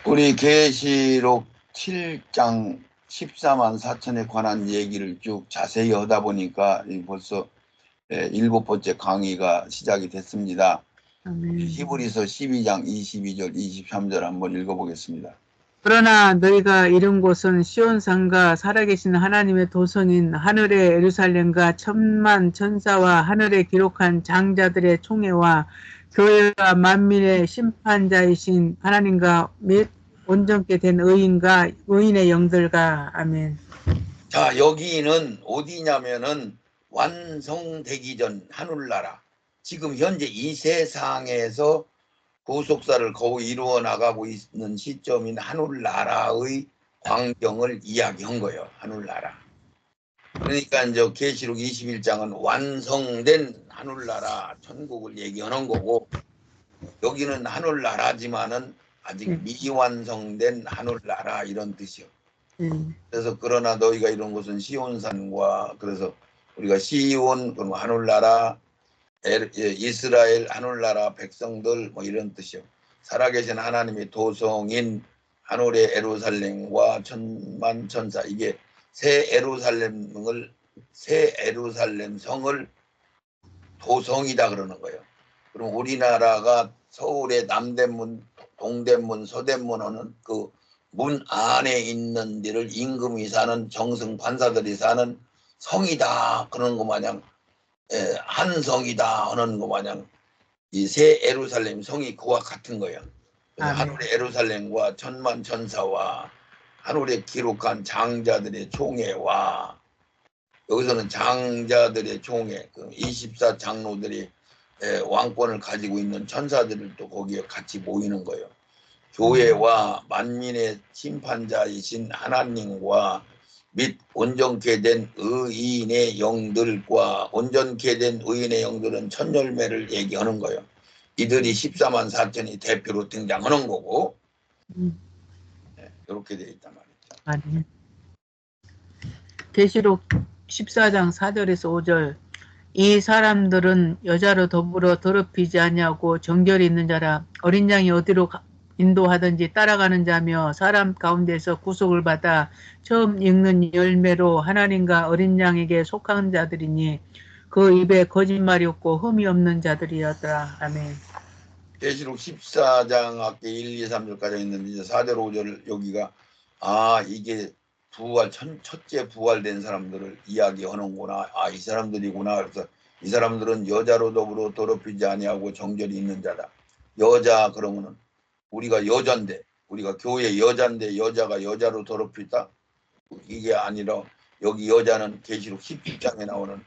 우리 계시록 7장 14만 4천에 관한 얘기를 쭉 자세히 하다 보니까 벌써 7번째 강의가 시작이 됐습니다. 히브리서 12장 22절 23절 한번 읽어보겠습니다. 그러나 너희가 이른 곳은 시온산과 살아계신 하나님의 도성인 하늘의 예루살렘과 천만 천사와 하늘에 기록한 장자들의 총회와 교회와 만민의 심판자이신 하나님과 및 온전케 된 의인과 의인의 영들과. 아멘. 자, 여기는 어디냐면은 완성되기 전 하늘나라, 지금 현재 이 세상에서 구속사를 거의 이루어 나가고 있는 시점인 하늘나라의 광경을 이야기한 거예요. 하늘나라. 그러니까 이제 계시록 21장은 완성된 하늘나라 천국을 얘기하는 거고, 여기는 하늘나라지만은 아직 미완성된 하늘나라 이런 뜻이요. 그래서 그러나 너희가 이런 곳은 시온산과, 그래서 우리가 시온 그럼 하늘나라, 이스라엘 하늘나라 백성들 뭐 이런 뜻이요. 살아계신 하나님의 도성인 하늘의 예루살렘과 천만 천사, 이게 새 예루살렘 성을 도성이다 그러는 거예요. 그럼 우리나라가 서울의 남대문, 동대문, 서대문 하는 그 문 안에 있는 데를 임금이 사는, 정승 판사들이 사는 성이다 그러는 거 마냥, 한 성이다 하는 거 마냥 이 새 예루살렘 성이 그와 같은 거예요. 하늘의 예루살렘과 천만 천사와 하늘에 기록한 장자들의 총회와, 여기서는 장자들의 총회, 24 장로들이 왕권을 가지고 있는 천사들을 또 거기에 같이 모이는 거예요. 교회와 만민의 심판자이신 하나님과 및 온전케 된 의인의 영들과, 온전케 된 의인의 영들은 첫 열매를 얘기하는 거예요. 이들이 14만 4천이 대표로 등장하는 거고, 이렇게 되어 있단 말이죠. 계시록 14장 4절에서 5절. 이 사람들은 여자로 더불어 더럽히지 아니하고 정결이 있는 자라. 어린 양이 어디로 인도하든지 따라가는 자며 사람 가운데서 구속을 받아 처음 읽는 열매로 하나님과 어린 양에게 속한 자들이니 그 입에 거짓말이 없고 흠이 없는 자들이었더라. 아멘. 계시록 14장 앞에 1, 2, 3절까지 있는데 이제 4절 5절 여기가 이게 부활, 첫째 부활된 사람들을 이야기하는구나. 이 사람들이구나. 그래서 이 사람들은 여자로 더불어 더럽히지 아니하고 정결이 있는 자다. 여자 그러면은 우리가 여잔데, 우리가 교회 여잔데 여자가 여자로 더럽히다? 이게 아니라 여기 여자는 계시록 17장에 나오는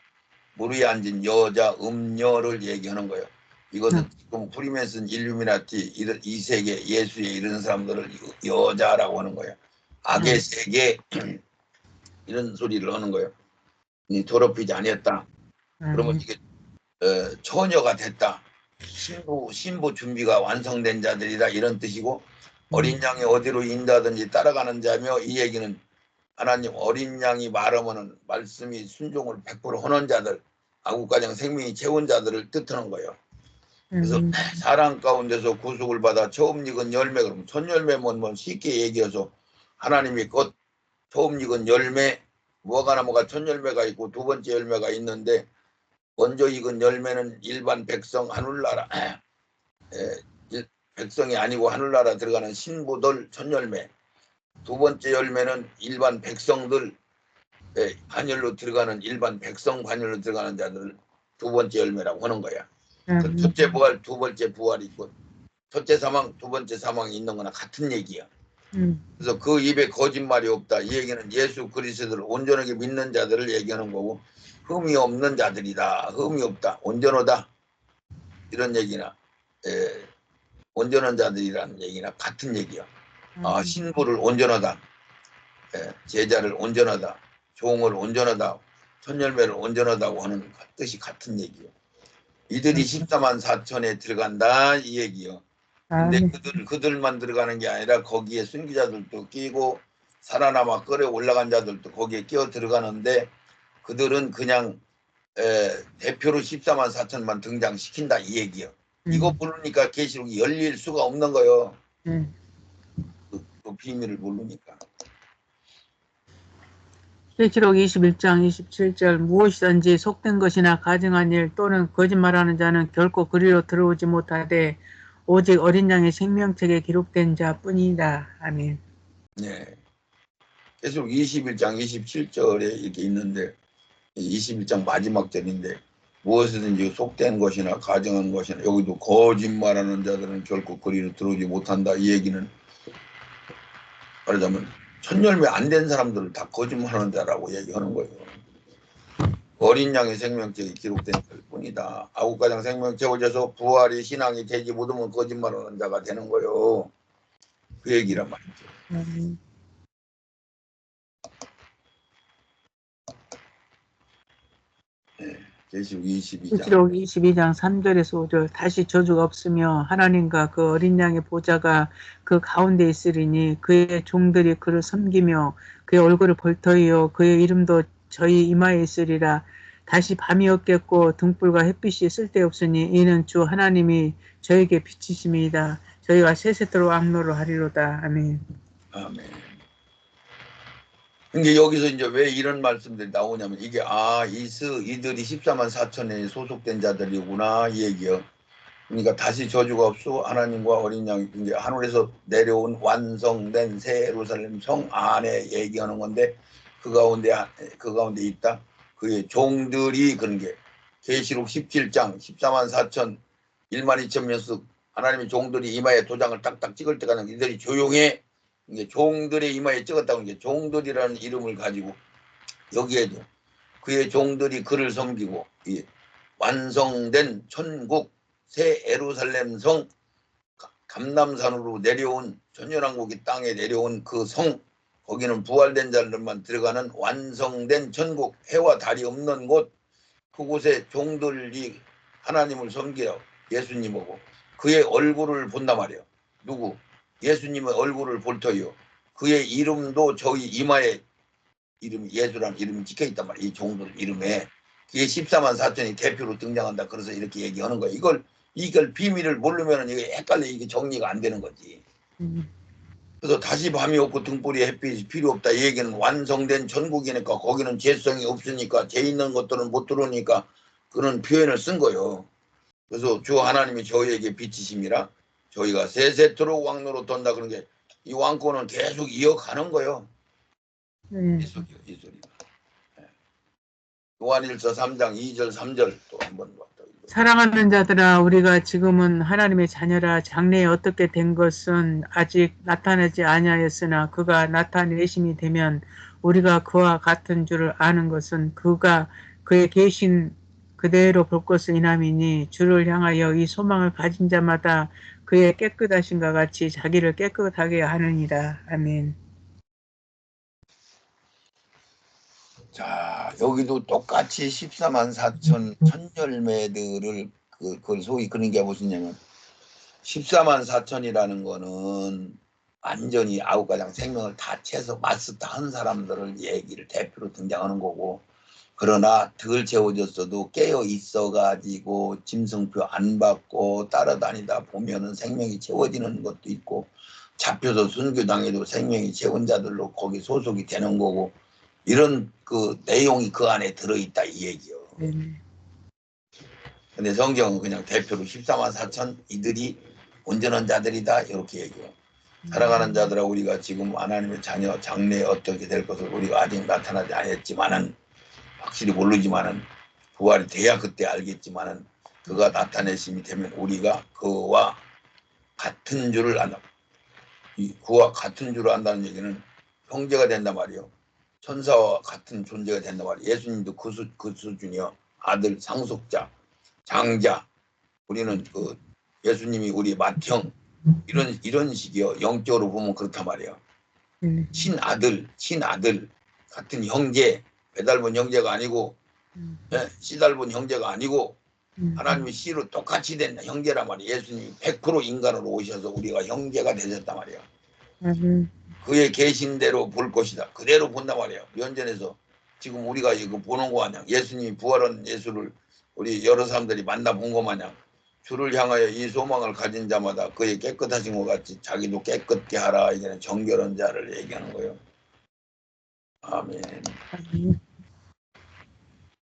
무리에 앉은 여자 음녀를 얘기하는 거예요. 이것은 지금 프리메슨, 일루미나티, 이 세계 예수에 이르는 사람들을 여자라고 하는 거예요. 악의 세계 이런 소리를 하는 거예요. 더럽히지 아니었다. 그러면 이게 처녀가 됐다. 신부 준비가 완성된 자들이다 이런 뜻이고, 어린 양이 어디로 인도하든지 따라가는 자며, 이 얘기는 하나님 어린 양이 말하면은 말씀이 순종을 100% 하는 자들, 아구가정 생명이 채운 자들을 뜻하는 거예요. 그래서 사랑 가운데서 구속을 받아 처음 익은 열매, 그러면 첫 열매면 뭐 쉽게 얘기해서 하나님이 곧 처음 익은 열매, 뭐가 첫 열매가 있고 두 번째 열매가 있는데, 먼저 익은 열매는 일반 백성 하늘나라, 백성이 아니고 하늘나라 들어가는 신부들 첫 열매, 두 번째 열매는 일반 백성들, 관열로 들어가는 일반 백성 관열로 들어가는 자들 두 번째 열매라고 하는 거야. 그 첫째 부활, 두 번째 부활이 있고, 첫째 사망, 두 번째 사망이 있는 거나 같은 얘기야. 그래서 그 입에 거짓말이 없다. 이 얘기는 예수 그리스도를 온전하게 믿는 자들을 얘기하는 거고, 흠이 없는 자들이다. 흠이 없다. 온전하다. 이런 얘기나, 온전한 자들이라는 얘기나 같은 얘기야. 신부를 온전하다. 제자를 온전하다. 종을 온전하다. 첫 열매를 온전하다고 하는 뜻이 같은 얘기요. 이들이 14만 4천에 들어간다 이 얘기요. 근데 그들만 들어가는 게 아니라 거기에 순교자들도 끼고 살아남아 끌어 올라간 자들도 거기에 끼어 들어가는데, 그들은 그냥 대표로 14만 4천만 등장시킨다 이 얘기요. 이거 부르니까 계시록이 열릴 수가 없는 거예요. 비밀을 모르니까. 계시록 21장 27절 무엇이든지 속된 것이나 가증한 일 또는 거짓말하는 자는 결코 그리로 들어오지 못하되 오직 어린 양의 생명책에 기록된 자뿐이다. 아멘. 네. 계속 21장 27절에 이렇게 있는데 21장 마지막 절인데 무엇이든지 속된 것이나 가증한 것이나 여기도 거짓말하는 자들은 결코 그리로 들어오지 못한다. 이 얘기는 말하자면 첫 열매 안 된 사람들을 다 거짓말하는 자라고 얘기하는 거예요. 어린 양의 생명책이 기록된 것뿐이다. 아홉가장 생명책 어져서 부활이 신앙이 되지 못하면 거짓말하는 자가 되는 거예요. 그 얘기란 말이죠. 네, 계시록 22장. 계시록 22장 3절에서 5절 다시 저주가 없으며 하나님과 그 어린 양의 보좌가 그 가운데 있으리니 그의 종들이 그를 섬기며 그의 얼굴을 볼터이요 그의 이름도 저희 이마에 있으리라. 다시 밤이 없겠고 등불과 햇빛이 쓸데없으니 이는 주 하나님이 저에게 비치심이다. 저희가 세세토록 왕노를 하리로다. 아멘. 아멘. 근데 여기서 이제 왜 이런 말씀들이 나오냐면 이게 이들이 14만 4천에 소속된 자들이구나 이 얘기요. 그러니까 다시 저주가 없어 하나님과 어린 양이 이제 하늘에서 내려온 완성된 새 예루살렘 성 안에 얘기하는 건데 그 가운데 있다. 그의 종들이 그런 게 계시록 17장 14만 4천 1만 2천 명씩 하나님의 종들이 이마에 도장을 딱딱 찍을 때까지 이들이 조용해. 이게 종들의 이마에 찍었다고 이게 종들이라는 이름을 가지고 여기에도 그의 종들이 그를 섬기고 완성된 천국 새 예루살렘 성 감람산으로 내려온 전열왕국이 땅에 내려온 그 성 거기는 부활된 자들만 들어가는 완성된 천국 해와 달이 없는 곳 그곳에 종들이 하나님을 섬겨요. 예수님하고 그의 얼굴을 본단 말이에요. 누구? 예수님의 얼굴을 볼 터요. 그의 이름도 저희 이마에 이름 예수라는 이름이 찍혀있단 말이에요. 이 종들 이름에 그게 14만 4천이 대표로 등장한다. 그래서 이렇게 얘기하는 거예요. 이걸 비밀을 모르면 이게 헷갈려. 이게 정리가 안 되는 거지. 그래서 다시 밤이 없고 등불이 햇빛이 필요 없다. 이 얘기는 완성된 천국이니까 거기는 죄성이 없으니까 죄 있는 것들은 못 들어오니까 그런 표현을 쓴 거예요. 그래서 주 하나님이 저희에게 비치심이라 저희가 세세토록 왕노로 돈다. 그런 게 이 왕권은 계속 이어가는 거예요. 계속이요. 이 소리가. 요한일서 3장 2절 3절 또 한번 봤다. 사랑하는 자들아 우리가 지금은 하나님의 자녀라 장래에 어떻게 된 것은 아직 나타나지 아니하였으나 그가 나타내심이 되면 우리가 그와 같은 줄을 아는 것은 그가 그의 계신 그대로 볼 것을 인함이니 주를 향하여 이 소망을 가진 자마다 그의 깨끗하신과 같이 자기를 깨끗하게 하느니라. 아멘. 자 여기도 똑같이 14만 4천 천열매들을 그걸 소위 그런 게 무엇이냐면 14만 4천이라는 거는 완전히 아홉가장 생명을 다 채서 마스터 한 사람들을 얘기를 대표로 등장하는 거고 그러나 덜 채워졌어도 깨어 있어가지고 짐승표 안 받고 따라다니다 보면은 생명이 채워지는 것도 있고 잡혀서 순교당해도 생명이 채운 자들로 거기 소속이 되는 거고 이런 그 내용이 그 안에 들어있다 이 얘기요. 근데 성경은 그냥 대표로 14만 4천 이들이 온전한 자들이다 이렇게 얘기해요. 사랑하는 자들아 우리가 지금 하나님의 자녀 장래에 어떻게 될 것을 우리가 아직 나타나지 않았지만은 확실히 모르지만은 부활이 돼야 그때 알겠지만은 그가 나타내심이 되면 우리가 그와 같은 줄을 안다. 그와 같은 줄을 안다는 얘기는 형제가 된단 말이에요. 천사와 같은 존재가 된단 말이에요. 예수님도 그 수준이요. 아들 상속자 장자 우리는 그 예수님이 우리 맏형 이런 식이요. 영적으로 보면 그렇단 말이에요. 친아들 같은 형제 배달본 형제가 아니고 씨달본 형제가 아니고 하나님의 씨로 똑같이 된 형제란 말이에요. 예수님이 100% 인간으로 오셔서 우리가 형제가 되셨단 말이에요. 그의 계신 대로 볼 것이다. 그대로 본단 말이에요. 면전에서 지금 우리가 이거 보는 거 마냥 예수님이 부활한 예수를 우리 여러 사람들이 만나본 거 마냥 주를 향하여 이 소망을 가진 자마다 그의 깨끗하신 것 같이 자기도 깨끗게 하라. 이게는 정결한 자를 얘기하는 거예요. 아멘. 아멘.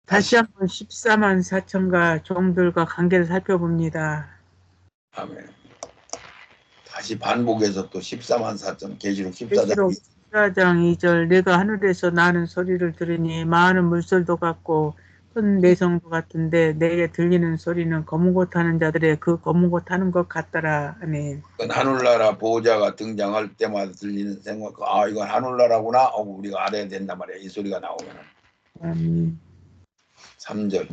다시 한번 14만 4천가 종들과 관계를 살펴봅니다. 아멘. 다시 반복해서 또 14만 4천 계시록 14장 계시록 14장 2절 내가 하늘에서 나는 소리를 들으니 많은 물소리도 같고 큰 내성도 같은데 내게 들리는 소리는 검은 옷 하는 자들의 그 검은 옷 하는 것 같더라. 아멘. 하늘나라 보호자가 등장할 때마다 들리는 생각, 아 이건 하늘나라구나 하고 우리가 알아야 된단 말이야. 이 소리가 나오면. 아멘. 3절.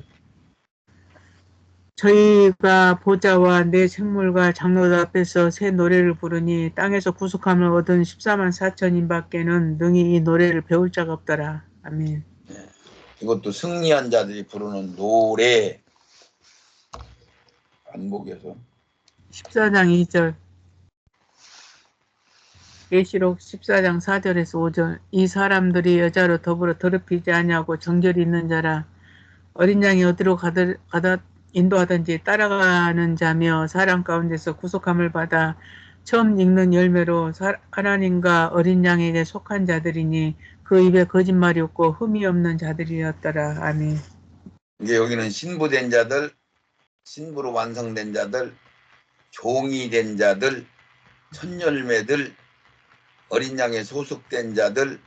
저희가 보좌와 내 생물과 장로들 앞에서 새 노래를 부르니 땅에서 구속함을 얻은 14만 4천인 밖에는 능히 이 노래를 배울 자가 없더라. 아멘. 네. 이것도 승리한 자들이 부르는 노래. 반복해서 14장 2절 계시록 14장 4절에서 5절 이 사람들이 여자로 더불어 더럽히지 아니하고 정결이 있는 자라 어린 양이 어디로 가다 인도하든지 따라가는 자며 사람 가운데서 구속함을 받아 처음 읽는 열매로 하나님과 어린 양에게 속한 자들이니 그 입에 거짓말이 없고 흠이 없는 자들이었더라. 아멘. 이게 여기는 신부된 자들, 신부로 완성된 자들, 종이 된 자들, 첫 열매들, 어린 양에 소속된 자들,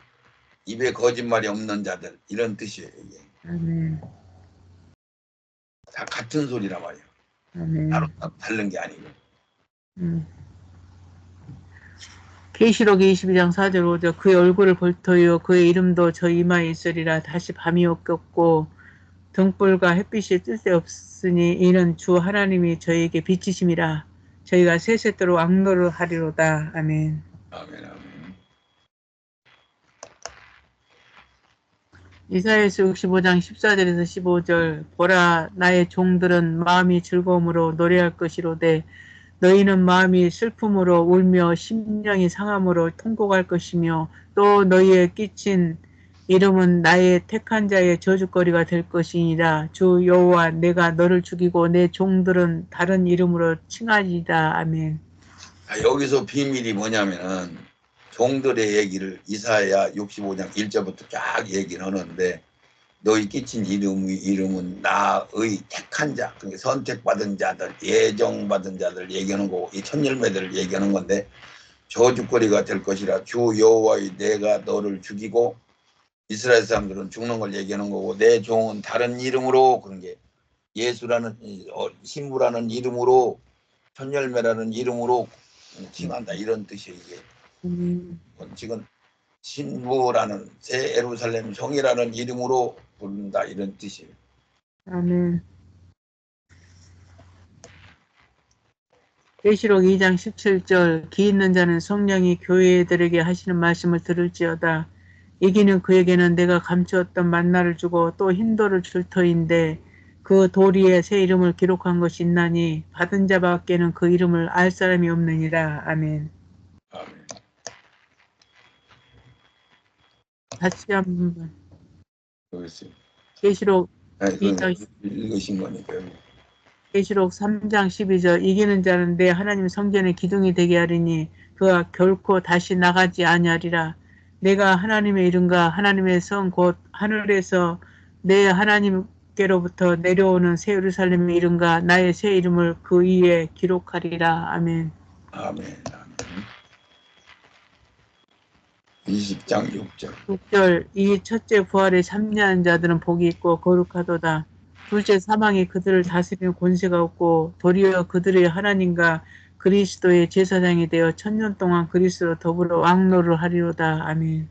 입에 거짓말이 없는 자들, 이런 뜻이에요. 이게. 아멘. 다 같은 소리란 말이에요. 아멘. 따로 다른 게 아니고. 계시록 22장 4절 5절 그의 얼굴을 볼 터이요 그의 이름도 저 이마에 있으리라. 다시 밤이 없겠고 등불과 햇빛이 뜰 데 없으니 이는 주 하나님이 저희에게 빛이심이라. 저희가 세세토록 왕노를 하리로다. 아멘. 아멘, 아멘. 이사야서 65장 14절에서 15절 보라 나의 종들은 마음이 즐거움으로 노래할 것이로되 너희는 마음이 슬픔으로 울며 심령이 상함으로 통곡할 것이며 또 너희의 끼친 이름은 나의 택한 자의 저주거리가 될 것이니라. 주 여호와 내가 너를 죽이고 내 종들은 다른 이름으로 칭하리라. 아멘. 여기서 비밀이 뭐냐면은 종들의 얘기를 이사야 65장 1절부터 쫙 얘기를 하는데 너희 끼친 이름은 나의 택한 자, 그러니까 선택받은 자들, 예정받은 자들 얘기하는 거고 이 첫 열매들을 얘기하는 건데 저주거리가 될 것이라. 주 여호와의 내가 너를 죽이고 이스라엘 사람들은 죽는 걸 얘기하는 거고 내 종은 다른 이름으로 그런 게 예수라는 신부라는 이름으로 첫 열매라는 이름으로 칭한다 이런 뜻이에요. 이게 지금 신부라는 새 예루살렘 성이라는 이름으로 부른다 이런 뜻이에요. 아멘. 계시록 2장 17절 기 있는 자는 성령이 교회들에게 하시는 말씀을 들을지어다. 이기는 그에게는 내가 감추었던 만나를 주고 또 흰돌을 줄 터인데 그 돌 위에 새 이름을 기록한 것이 있나니 받은 자밖에는 그 이름을 알 사람이 없느니라. 아멘. 아멘. 다시 한번 그렇지. 계시록 아니, 2장 읽으신 거니까요. 계시록 3장 12절 이기는 자는 내 하나님 성전의 기둥이 되게 하리니 그가 결코 다시 나가지 아니하리라. 내가 하나님의 이름과 하나님의 성 곧 하늘에서 내 하나님께로부터 내려오는 새 예루살렘의 이름과 나의 새 이름을 그 위에 기록하리라. 아멘. 아멘. 아멘. 20장 6절 6절 이 첫째 부활에 참여한 자들은 복이 있고 거룩하도다. 둘째 사망이 그들을 다스리는 권세가 없고 도리어 그들의 하나님과 그리스도의 제사장이 되어 천년 동안 그리스도로 더불어 왕노를 하리로다. 아멘.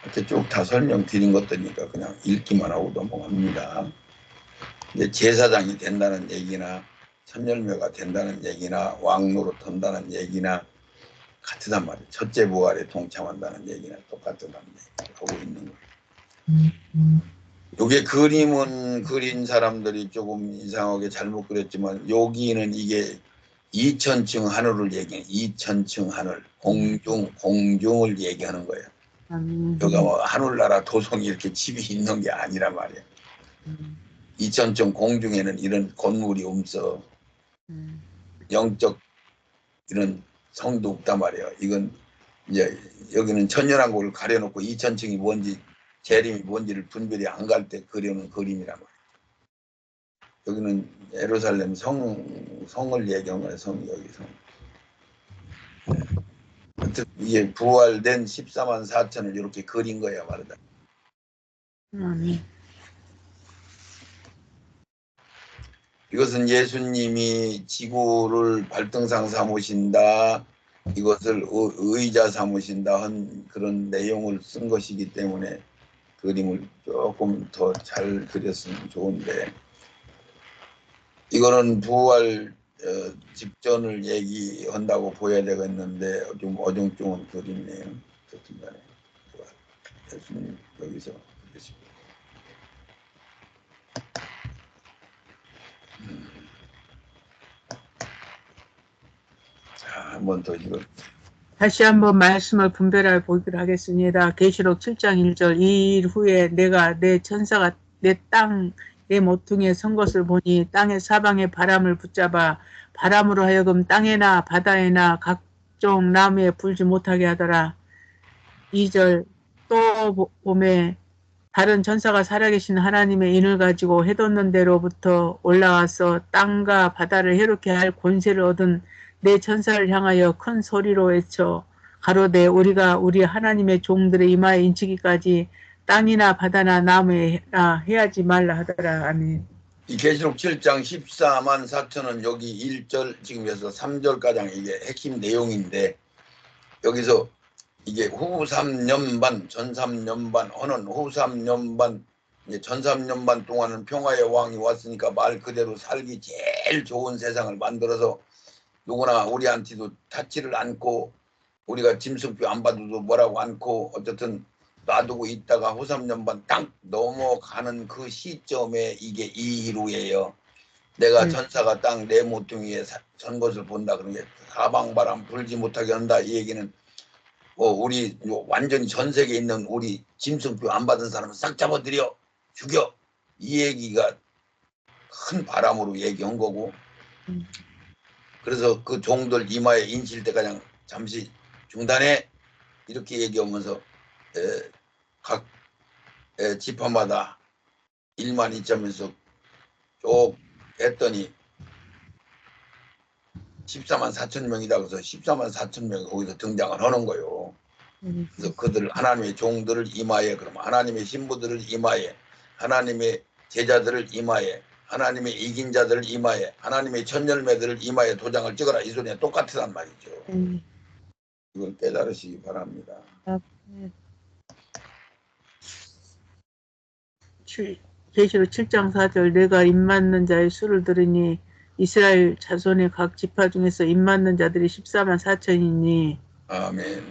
이렇게 쭉 다 설명드린 것들이니까 그냥 읽기만 하고 넘어갑니다. 이제 제사장이 된다는 얘기나 천열매가 된다는 얘기나 왕노로 든다는 얘기나 같으단 말이에요. 첫째 부활에 동참한다는 얘기나 똑같다는 얘기를 하고 있는 거예요. 요게 그림은 그린 사람들이 조금 이상하게 잘못 그렸지만 여기는 이게 2000층 하늘을 얘기해. 2000층 하늘 공중을 얘기하는 거예요. 여기가 뭐 하늘나라 도성이 이렇게 집이 있는 게 아니란 말이에요. 이천층 공중에는 이런 건물이 없어. 영적 이런 성도 없단 말이에요. 이건 이제 여기는 천연왕국을 가려놓고 2000층이 뭔지 재림이 뭔지를 분별이 안 갈 때 그려놓은 그림이란 말이에요. 여기는 예루살렘 성을 얘기한 거예요. 여기 성. 이게 부활된 14만 4천을 이렇게 그린 거야 말이다. 이것은 예수님이 지구를 발등상 삼으신다, 이것을 의자 삼으신다 한 그런 내용을 쓴 것이기 때문에 그림을 조금 더 잘 그렸으면 좋은데, 이거는 부활 직전을 얘기한다고 보여야 되겠는데 좀 어중중한 그림이네요. 어쨌든 간에 예수님 여기서 그러시고. 자, 한 번 더 이거 다시 한번 말씀을 분별하여 보기로 하겠습니다. 계시록 7장 1절. 이 일 후에 내가 내 천사가 내 모퉁이에 선 것을 보니 땅의 사방에 바람을 붙잡아 바람으로 하여금 땅에나 바다에나 각종 나무에 불지 못하게 하더라. 2절. 또 봄에 다른 천사가 살아계신 하나님의 인을 가지고 해돋는 데로부터 올라와서 땅과 바다를 해롭게 할 권세를 얻은 내 천사를 향하여 큰 소리로 외쳐 가로되 우리가 우리 하나님의 종들의 이마에 인치기까지 땅이나 바다나 나무에나 해하지 말라 하더라. 아멘. 이 계시록 7장 14만 4천은 여기 1절 지금에서 3절가량 이게 핵심 내용인데, 여기서 이게 후 3년반 전 3년반 하는 후 3년반 전 3년반 동안은 평화의 왕이 왔으니까 말 그대로 살기 제일 좋은 세상을 만들어서 누구나 우리한테도 닿지를 않고 우리가 짐승표 안 받아도 뭐라고 않고 어쨌든 놔두고 있다가 후 3년반 딱 넘어가는 그 시점에 이게 이희루예요. 내가 전사가 땅 내 모퉁이에 선 것을 본다. 그런 게 사방바람 불지 못하게 한다. 이 얘기는 우리 완전히 전 세계에 있는 우리 짐승표 안 받은 사람은 싹 잡아들여 죽여, 이 얘기가 큰 바람으로 얘기한 거고, 그래서 그 종들 이마에 인칠 때 그냥 잠시 중단해 이렇게 얘기하면서 각 지파마다 1만 2천에서 쭉 했더니 14만 4천 명이다. 그래서 14만 4천 명이 거기서 등장을 하는 거예요. 그래서 그들 하나님의 종들을 이마에, 그럼 하나님의 신부들을 이마에, 하나님의 제자들을 이마에, 하나님의 이긴 자들을 이마에, 하나님의 천열매들을 이마에 도장을 찍어라, 이 소리가 똑같으란 말이죠. 이걸 깨달으시기 바랍니다. 계시록 7장 4절. 내가 입맞는 자의 수를 들으니 이스라엘 자손의 각 지파 중에서 입맞는 자들이 14만 4천이니. 아멘.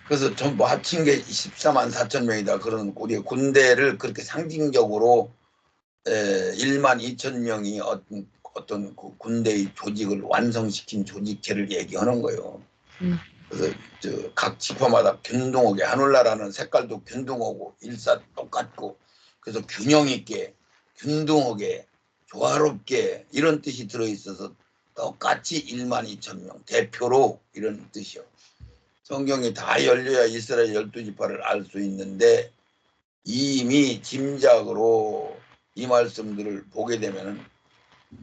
그래서 전부 합친 게 14만 4천 명이다. 그런 우리 군대를 그렇게 상징적으로 1만 2천 명이 어떤 그 군대의 조직을 완성시킨 조직체를 얘기하는 거예요. 그래서 각 지파마다 균등하게, 하늘나라는 색깔도 균등하고 일사 똑같고, 그래서 균형 있게 균등하게 조화롭게 이런 뜻이 들어있어서 똑같이 1만 2천 명 대표로 이런 뜻이요. 성경이 다 열려야 이스라엘 12지파를 알 수 있는데 이미 짐작으로 이 말씀들을 보게 되면은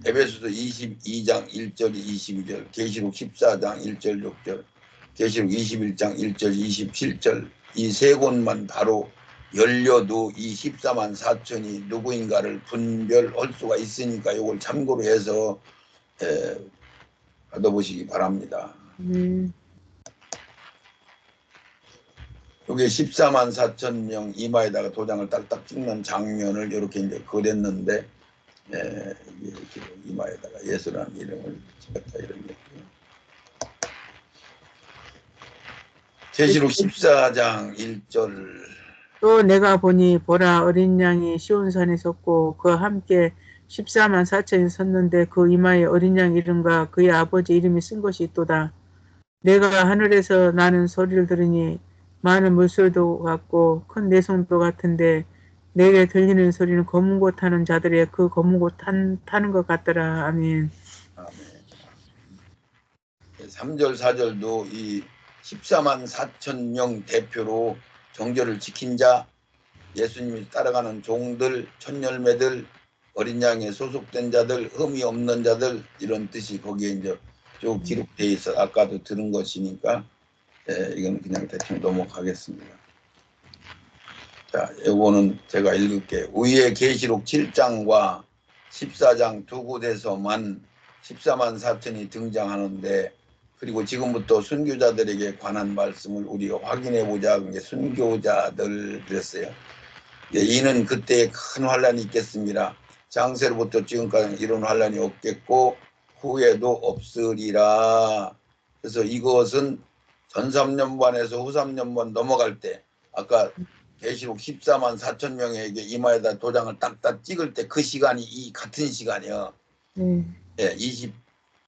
에베소서 22장 1절 22절, 계시록 14장 1절 6절, 계시록 21장 1절 27절, 이 세 곳만 바로 열려도 이 14만 4천이 누구인가를 분별할 수가 있으니까 이걸 참고로 해서 받아보시기 바랍니다. 여기 14만 4천 명 이마에다가 도장을 딱딱 찍는 장면을 이렇게 이제 그렸는데, 이렇게 이마에다가 예수라는 이름을 찍었다, 이런 얘기예요. 계시록 14장 1절. 또 내가 보니 보라 어린 양이 시온산에 섰고 그와 함께 14만 4천이 섰는데 그 이마에 어린 양 이름과 그의 아버지 이름이 쓴 것이 있도다. 내가 하늘에서 나는 소리를 들으니 많은 물소리도 같고 큰 내성도 같은데 내게 들리는 소리는 검은 고 타는 자들의 그 검은 고 타는 것 같더라. 아멘. 아멘. 3절 4절도 이 14만 4천 명 대표로 정절을 지킨 자, 예수님이 따라가는 종들, 천열매들, 어린 양에 소속된 자들, 흠이 없는 자들, 이런 뜻이 거기에 이제 쭉 기록되어 있어. 아까도 들은 것이니까 이건 그냥 대충 넘어가겠습니다. 자, 요거는 제가 읽을게요. 위에 계시록 7장과 14장 두 곳에서만 14만 4천이 등장하는데, 그리고 지금부터 순교자들에게 관한 말씀을 우리가 확인해 보자. 순교자들 그랬어요. 이는 그때 큰 환란이 있겠습니다. 장세로부터 지금까지 이런 환란이 없겠고 후에도 없으리라. 그래서 이것은 전 3년반에서 후 3년반 넘어갈 때, 아까 계시록 14만 4천 명에게 이마에다 도장을 딱딱 찍을 때 그 시간이 이 같은 시간이요. 예,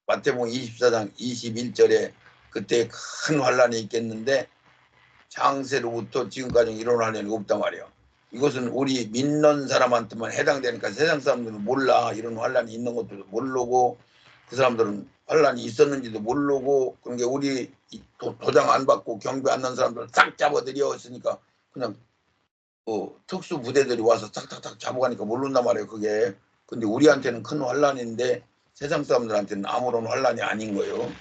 마태복음 24장 21절에 그때 큰 환란이 있겠는데 장세로부터 지금까지 이런 환란이 없단 말이에요. 이것은 우리 믿는 사람한테만 해당되니까 세상 사람들은 몰라. 이런 환란이 있는 것도 모르고, 그 사람들은 환란이 있었는지도 모르고, 그러니까 우리 도장 안 받고 경비 안 넣은 사람들 싹 잡아들였으니까 그냥 특수 부대들이 와서 탁탁탁 잡아가니까 모른단 말이에요. 그게. 근데 우리한테는 큰 환란인데 세상 사람들한테는 아무런 환란이 아닌 거예요.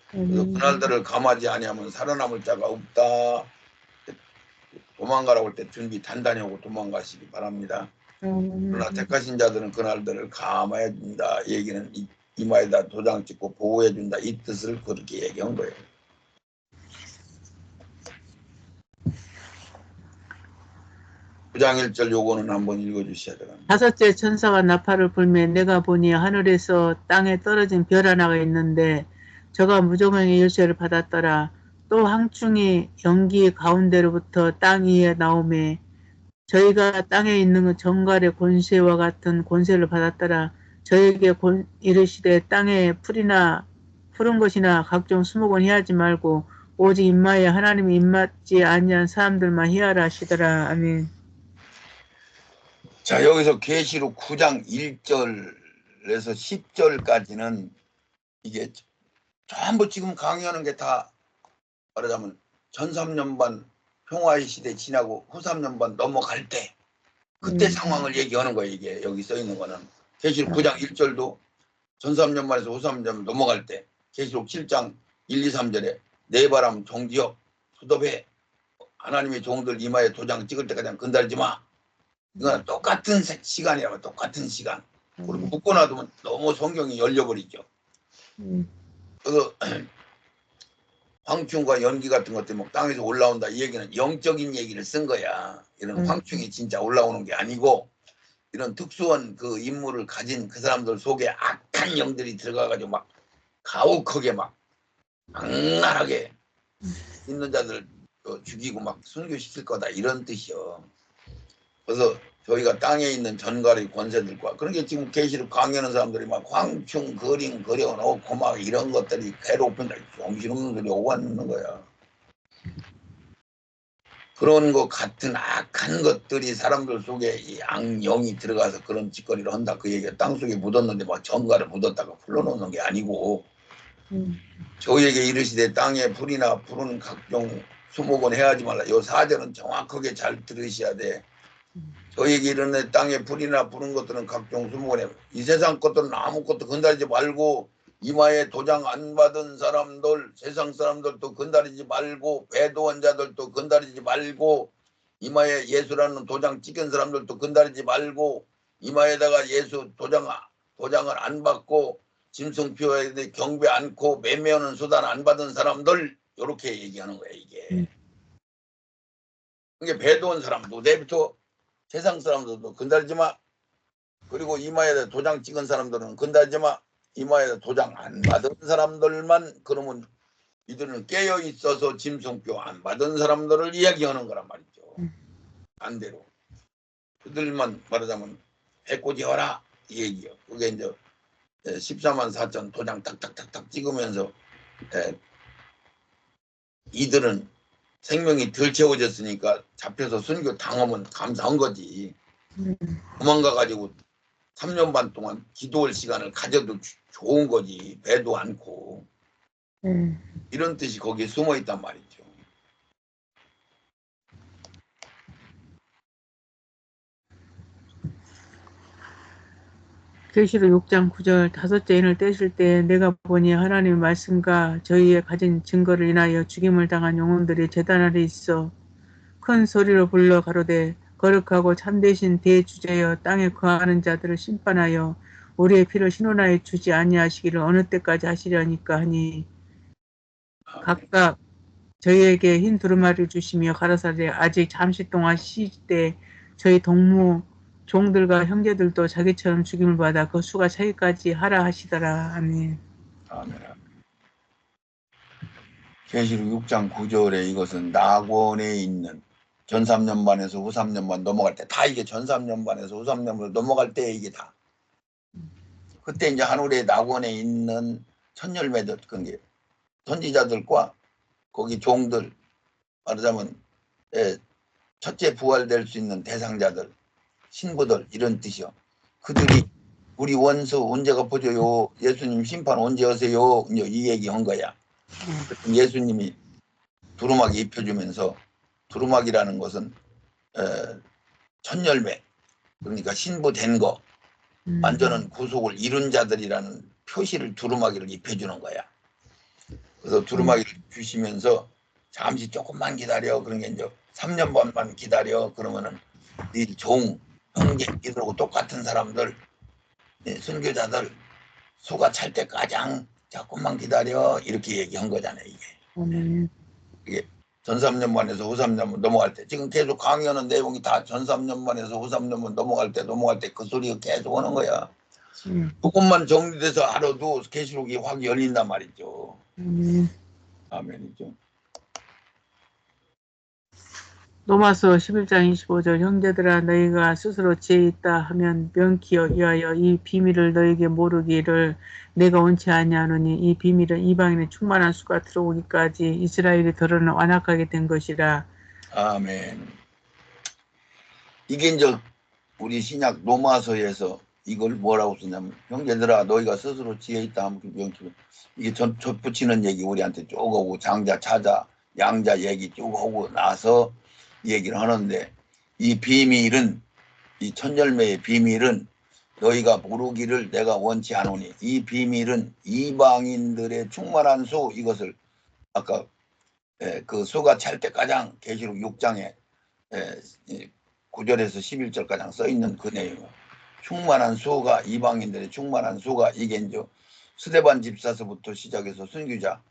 그래서 그날들을 감하지 아니하면 살아남을 자가 없다. 도망가라고 할 때 준비 단단히 하고 도망가시기 바랍니다. 그러나 택하신 자들은 그날들을 감화해 준다. 얘기는 이마에다 도장 찍고 보호해 준다. 이 뜻을 그렇게 얘기한 거예요. 9장 1절 요거는 한번 읽어주셔야 돼요. 다섯째 천사가 나팔을 불매 내가 보니 하늘에서 땅에 떨어진 별 하나가 있는데 저가 무저명의 열쇠를 받았더라. 또 항충이 연기 가운데로부터 땅 위에 나오매 저희가 땅에 있는 정갈의 권세와 같은 권세를 받았더라. 저에게 이르시되 땅에 푸른 것이나 각종 수목은 해하지 말고 오직 임마에 하나님이 임맞지 아니한 사람들만 해하라 하시더라. 아멘. 자, 여기서 계시록 9장 1절에서 10절까지는 이게 전부 지금 강의하는 게 다 말하자면 전 3년반 평화의 시대 지나고 후 3년반 넘어갈 때 그때 상황을 얘기하는 거예요. 이게 여기 써 있는 거는 계시록 9장 1절도 전 3년반에서 후 3년반 넘어갈 때, 계시록 7장 1, 2, 3절에 내 바람 종지역 수도배 하나님의 종들 이마에 도장 찍을 때까지 건달지 마. 이건 똑같은 시간이라고. 똑같은 시간. 그리고 묶고 놔두면 너무 성경이 열려버리죠. 그래서 황충과 연기 같은 것들 막 땅에서 올라온다, 이 얘기는 영적인 얘기를 쓴 거야. 이런 황충이 진짜 올라오는 게 아니고 이런 특수한 그 인물을 가진 그 사람들 속에 악한 영들이 들어가가지고 막 가혹하게 막 악랄하게 있는 자들 죽이고 막 순교시킬 거다, 이런 뜻이요. 그래서 저희가 땅에 있는 전갈의 권세들과, 그러니까 지금 계시록 강의하는 사람들이 막 황충 거림 거려놓고 막 이런 것들이 괴롭힌다, 정신없는 소리 오고 있는 거야. 그런 것 같은 악한 것들이 사람들 속에 이 악영이 들어가서 그런 짓거리를 한다, 그 얘기가. 땅속에 묻었는데 막 전갈을 묻었다가 풀러놓는 게 아니고, 저희에게 이르시되 땅에 풀이나 푸른 각종 수목은 해하지 말라. 요 4절은 정확하게 잘 들으셔야 돼. 저희에게 이르는 땅에 풀이나 푸른 것들은 각종 수목은 해. 이 세상 것들은 아무것도 건드리지 말고, 이마에 도장 안 받은 사람들, 세상 사람들도 건드리지 말고, 배도한 자들도 건드리지 말고, 이마에 예수라는 도장 찍은 사람들도 건드리지 말고, 이마에다가 예수 도장을 안 받고 짐승표에 경배 않고 매매하는 수단 안 받은 사람들, 이렇게 얘기하는 거예요. 이게 그러니까 배도한 사람도 내부터 세상 사람들도 건드리지 마. 그리고 이마에다 도장 찍은 사람들은 건드리지 마. 이마에다 도장 안 받은 사람들만, 그러면 이들은 깨어 있어서 짐승표 안 받은 사람들을 이야기하는 거란 말이죠. 반대로 그들만 말하자면 해코지하라, 이 얘기요. 그게 이제 14만 4천 도장 탁탁탁탁 찍으면서 이들은 생명이 덜 채워졌으니까 잡혀서 순교 당하면 감사한 거지. 도망가 가지고 3년 반 동안 기도할 시간을 가져도 좋은 거지. 배도 않고. 이런 뜻이 거기에 숨어 있단 말이죠. 계시록 6장 9절 다섯째 인을 떼실 때 내가 보니 하나님의 말씀과 저희의 가진 증거를 인하여 죽임을 당한 영혼들이 제단 아래 있어 큰 소리로 불러 가로되 거룩하고 참되신 대주제여 땅에 거하는 자들을 심판하여 우리의 피를 신원하여 주지 아니하시기를 어느 때까지 하시려니까 하니 각각 저희에게 흰 두루마리를 주시며 가라사대 아직 잠시 동안 쉬시되 저희 동무 종들과 형제들도 자기처럼 죽임을 받아 그 수가 차기까지 하라 하시더라. 아멘. 아멘. 계시록 6장 9절에 이것은 낙원에 있는 전 3년반에서 후 3년반 넘어갈 때 다 이게 전 3년반에서 후 3년반으로 넘어갈 때 이게 다 그때 이제 하늘의 낙원에 있는 천열매들 그게 선지자들과 거기 종들 말하자면 첫째 부활될 수 있는 대상자들 신부들 이런 뜻이요. 그들이 우리 원수 언제 갚아줘요? 예수님 심판 언제 하세요? 이 얘기 한 거야. 예수님이 두루마기 입혀주면서 두루마기라는 것은 천열매 그러니까 신부된 거 완전한 구속을 이룬 자들이라는 표시를 두루마기를 입혀주는 거야. 그래서 두루마기를 주시면서 잠시 조금만 기다려. 그러니까 이제 3년 반만 기다려. 그러면은 이 종, 형제 이들하고 똑같은 사람들, 순교자들 수가 찰 때까지 조금만 기다려. 이렇게 얘기한 거잖아요. 이게 전 3년반에서 후 3년반 넘어갈 때 지금 계속 강의하는 내용이 다 전 3년반에서 후 3년반 넘어갈 때 그 소리가 계속 오는 거야. 조금만 정리돼서 알아도 계시록이 확 열린단 말이죠. 아멘이죠. 로마서 11장 25절 형제들아 너희가 스스로 지혜 있다 하면 명키여 이하여 이 비밀을 너희에게 모르기를 내가 원치 아니하노니 이 비밀은 이방인의 충만한 수가 들어오기까지 이스라엘이 더러는 완악하게 된 것이라. 아멘. 이게 이제 우리 신약 로마서에서 이걸 뭐라고 쓰냐면 형제들아 너희가 스스로 지혜 있다 하면 명키 이게 전 붙이는 얘기 우리한테 쭉 오고 장자 차자 양자 얘기 쭉 오고 나서 얘기를 하는데 이 비밀은 이 천열매의 비밀은 너희가 모르기를 내가 원치 않으니 이 비밀은 이방인들의 충만한 수 이것을 아까 그 수가 찰 때까지 계시록 6장에 9절에서 11절까지 써 있는 그 내용 충만한 수가 이방인들의 충만한 수가 이게 이제 스데반 집사서부터 시작해서 순교자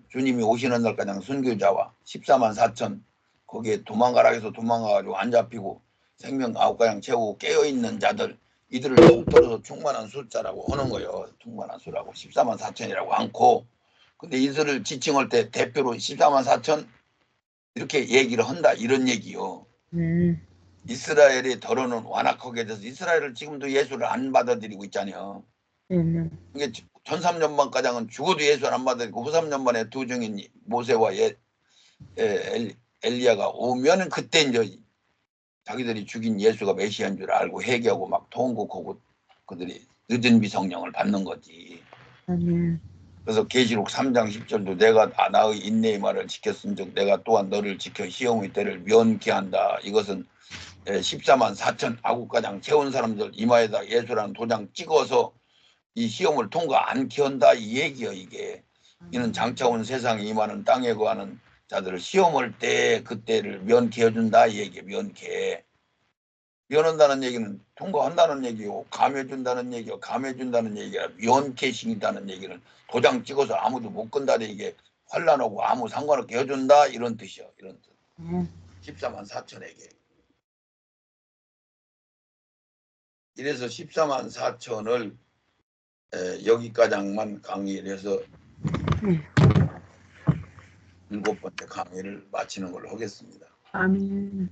주님이 오시는 날까지 순교자와 14만 4천 거기에 도망가라 해서 도망가가지고 안 잡히고 생명 9가량 채우고 깨어있는 자들 이들을 통틀어서 충만한 숫자라고 하는 거예요. 충만한 수라고 14만 4천이라고 않고 근데 이들을 지칭할 때 대표로 14만 4천 이렇게 얘기를 한다 이런 얘기요. 이스라엘의 더러는 완악하게 돼서 이스라엘을 지금도 예수를 안 받아들이고 있잖아요. 이게 전 3년반가량은 죽어도 예수를 안 받아들이고 후 3년반에 두 증인 모세와 엘리야가 오면은 그때 이제 자기들이 죽인 예수가 메시아인 줄 알고 회개하고 막 통곡하고 그들이 늦은 미성령을 받는 거지. 그래서 계시록 3장 10절도 내가 나의 인내의 말을 지켰은즉 내가 또한 너를 지켜 시험의 때를 면케한다. 이것은 14만 4천 아국가장 채운 사람들 이마에다 예수라는 도장 찍어서 이 시험을 통과 않게 한다 이 얘기요. 이게 이는 장차 온 세상에 임하는 땅에 거하는 자들을 시험할 때 그때를 면케해 준다 이 얘기예요. 면한다는 얘기는 통과한다는 얘기고 감해준다는 얘기고 감해준다는 얘기가 면케신다는 얘기는 도장 찍어서 아무도 못 건다는 이게 환란하고 아무 상관없게 해준다 이런 뜻이요. 이런 뜻. 14만 4천에게. 이래서 14만 4천을 여기까지만 강의를 해서 7번째 강의를 마치는 걸로 하겠습니다. 아멘.